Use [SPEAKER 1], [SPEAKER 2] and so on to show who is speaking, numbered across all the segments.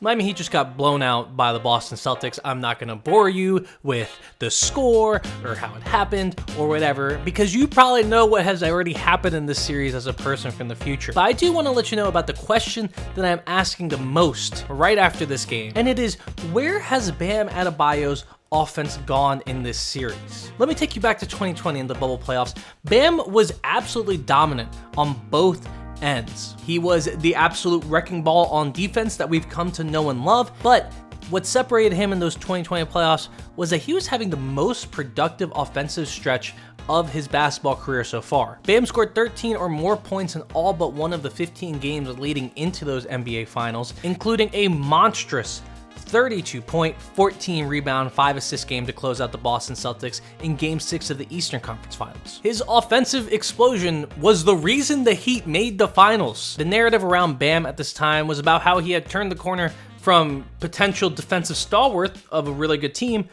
[SPEAKER 1] Miami Heat just got blown out by the Boston Celtics. I'm not going to bore you with the score or how it happened or whatever, because you probably know what has already happened in this series as a person from the future. But I do want to let you know about the question that I'm asking the most right after this game, and it is, where has Bam Adebayo's offense gone in this series? Let me take you back to 2020 in the bubble playoffs. Bam was absolutely dominant on both ends. He was the absolute wrecking ball on defense that we've come to know and love, but what separated him in those 2020 playoffs was that he was having the most productive offensive stretch of his basketball career so far. Bam scored 13 or more points in all but one of the 15 games leading into those NBA Finals, including a monstrous 32-point, 14-rebound, 5-assist game to close out the Boston Celtics in Game 6 of the Eastern Conference Finals. His offensive explosion was the reason the Heat made the finals. The narrative around Bam at this time was about how he had turned the corner from potential defensive stalwart of a really good team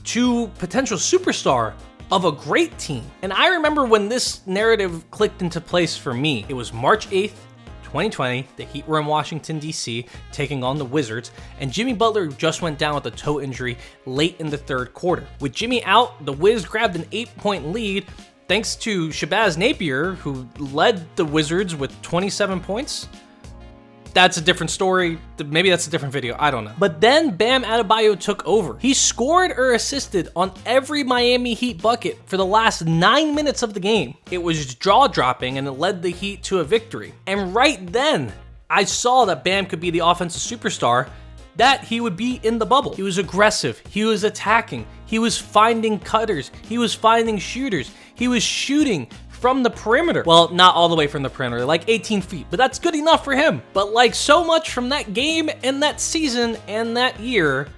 [SPEAKER 1] to potential superstar of a great team. And I remember when this narrative clicked into place for me. It was March 8th, 2020, the Heat were in Washington, D.C., taking on the Wizards, and Jimmy Butler just went down with a toe injury late in the third quarter. With Jimmy out, the Wiz grabbed an 8-point lead thanks to Shabazz Napier, who led the Wizards with 27 points. That's a different story. Maybe that's a different video. I don't know. But then Bam Adebayo took over. He scored or assisted on every Miami Heat bucket for the last 9 minutes of the game. It was jaw-dropping, and it led the Heat to a victory. And right then, I saw that Bam could be the offensive superstar that he would be in the bubble. He was aggressive. He was attacking. He was finding cutters. He was finding shooters. He was shooting from the perimeter. Well, not all the way from the perimeter, like 18 feet, but that's good enough for him. But like so much from that game and that season and that year,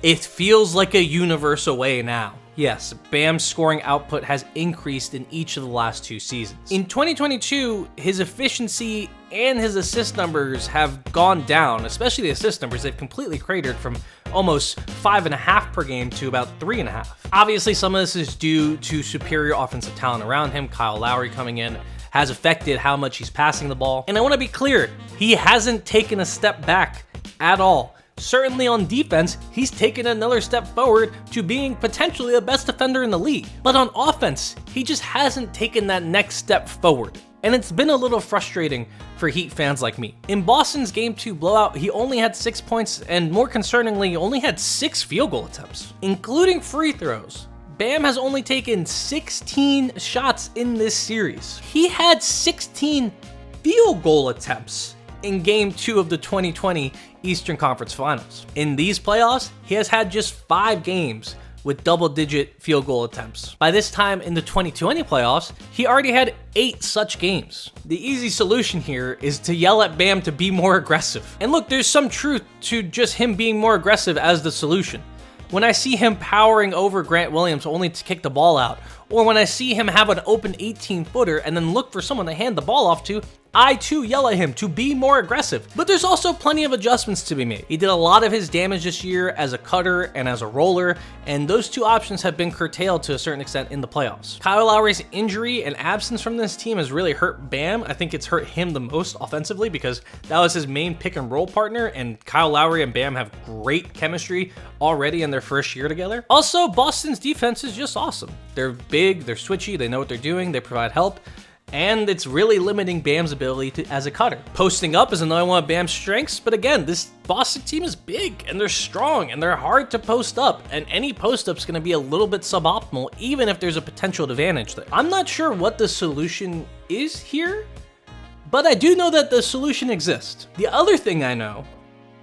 [SPEAKER 1] it feels like a universe away now. Yes, Bam's scoring output has increased in each of the last 2 seasons. In 2022, his efficiency and his assist numbers have gone down, especially the assist numbers. They've completely cratered from almost 5.5 per game to about 3.5. Obviously, some of this is due to superior offensive talent around him. Kyle Lowry coming in has affected how much he's passing the ball. And I want to be clear, he hasn't taken a step back at all. Certainly on defense, he's taken another step forward to being potentially the best defender in the league. But on offense, he just hasn't taken that next step forward. And it's been a little frustrating for Heat fans like me. In Boston's Game 2 blowout, he only had 6 points, and more concerningly, only had 6 field goal attempts, including free throws. Bam has only taken 16 shots in this series. He had 16 field goal attempts in Game 2 of the 2020 Eastern Conference Finals. In these playoffs, he has had just 5 games with double-digit field goal attempts. By this time in the 2020 playoffs, he already had 8 such games. The easy solution here is to yell at Bam to be more aggressive. And look, there's some truth to just him being more aggressive as the solution. When I see him powering over Grant Williams only to kick the ball out, or when I see him have an open 18-footer and then look for someone to hand the ball off to, I too yell at him to be more aggressive. But there's also plenty of adjustments to be made. He did a lot of his damage this year as a cutter and as a roller, and those 2 options have been curtailed to a certain extent in the playoffs. Kyle Lowry's injury and absence from this team has really hurt Bam. I think it's hurt him the most offensively because that was his main pick and roll partner, and Kyle Lowry and Bam have great chemistry already in their first year together. Also, Boston's defense is just awesome. They're big, they're switchy, they know what they're doing, they provide help. And it's really limiting Bam's ability as a cutter. Posting up is another one of Bam's strengths, but again, this Boston team is big, and they're strong, and they're hard to post up, and any post-up's gonna be a little bit suboptimal, even if there's a potential advantage there. I'm not sure what the solution is here, but I do know that the solution exists. The other thing I know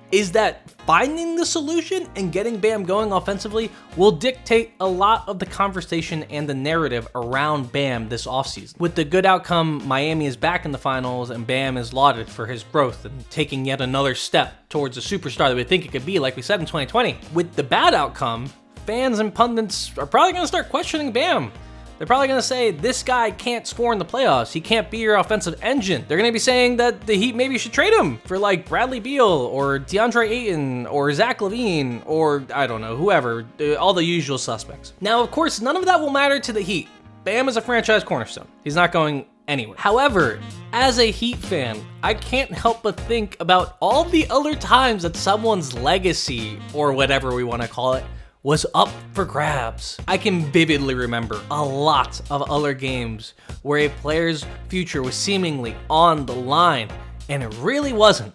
[SPEAKER 1] is that finding the solution and getting Bam going offensively will dictate a lot of the conversation and the narrative around Bam this offseason. With the good outcome, Miami is back in the finals, and Bam is lauded for his growth and taking yet another step towards a superstar that we think it could be, like we said in 2020. With the bad outcome, fans and pundits are probably going to start questioning Bam. They're probably going to say, this guy can't score in the playoffs. He can't be your offensive engine. They're going to be saying that the Heat maybe should trade him for like Bradley Beal or DeAndre Ayton or Zach LaVine or I don't know, whoever, all the usual suspects. Now, of course, none of that will matter to the Heat. Bam is a franchise cornerstone. He's not going anywhere. However, as a Heat fan, I can't help but think about all the other times that someone's legacy, or whatever we want to call it, was up for grabs. I can vividly remember a lot of other games where a player's future was seemingly on the line, and it really wasn't.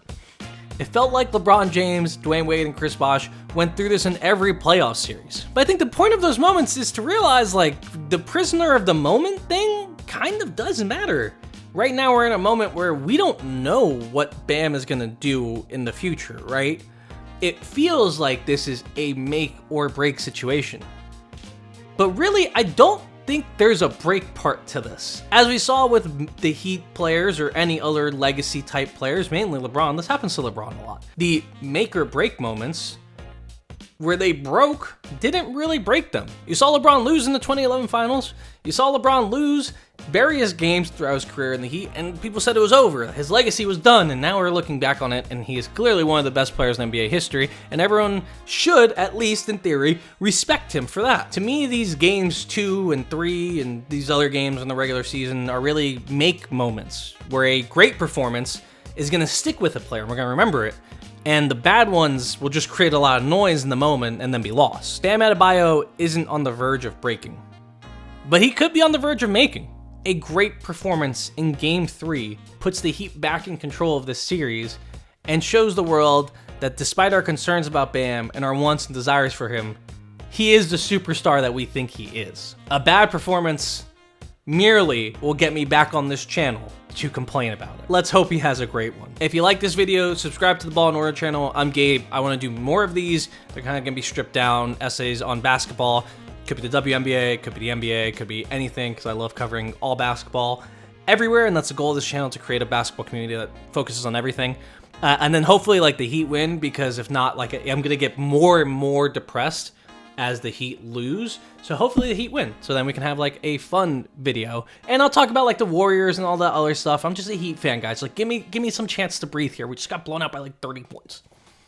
[SPEAKER 1] It felt like LeBron James, Dwayne Wade, and Chris Bosh went through this in every playoff series. But I think the point of those moments is to realize, like, the prisoner of the moment thing kind of doesn't matter. Right now we're in a moment where we don't know what Bam is gonna do in the future, right? It feels like this is a make or break situation. But really, I don't think there's a break part to this. As we saw with the Heat players or any other legacy type players, mainly LeBron, this happens to LeBron a lot. The make or break moments where they broke didn't really break them. You saw LeBron lose in the 2011 finals. You saw LeBron lose various games throughout his career in the Heat, and people said it was over. His legacy was done, and now we're looking back on it, and he is clearly one of the best players in NBA history, and everyone should, at least in theory, respect him for that. To me, these games 2 and 3 and these other games in the regular season are really make moments where a great performance is going to stick with a player, and we're going to remember it. And the bad ones will just create a lot of noise in the moment and then be lost. Bam Adebayo isn't on the verge of breaking, but he could be on the verge of making. A great performance in Game 3 puts the Heat back in control of this series and shows the world that despite our concerns about Bam and our wants and desires for him, he is the superstar that we think he is. A bad performance merely will get me back on this channel to complain about it. Let's hope he has a great one. If you like this video, subscribe to the Ball in Order channel. I'm Gabe. I want to do more of these. They're kind of going to be stripped down essays on basketball. Could be the WNBA, could be the NBA, could be anything, because I love covering all basketball everywhere, and that's the goal of this channel, to create a basketball community that focuses on everything. And then hopefully, like, the Heat win, because if not, like, I'm going to get more and more depressed as the Heat lose. So hopefully the Heat win, so then we can have, like, a fun video. And I'll talk about, like, the Warriors and all that other stuff. I'm just a Heat fan, guys. Like, give me some chance to breathe here. We just got blown out by, like, 30 points.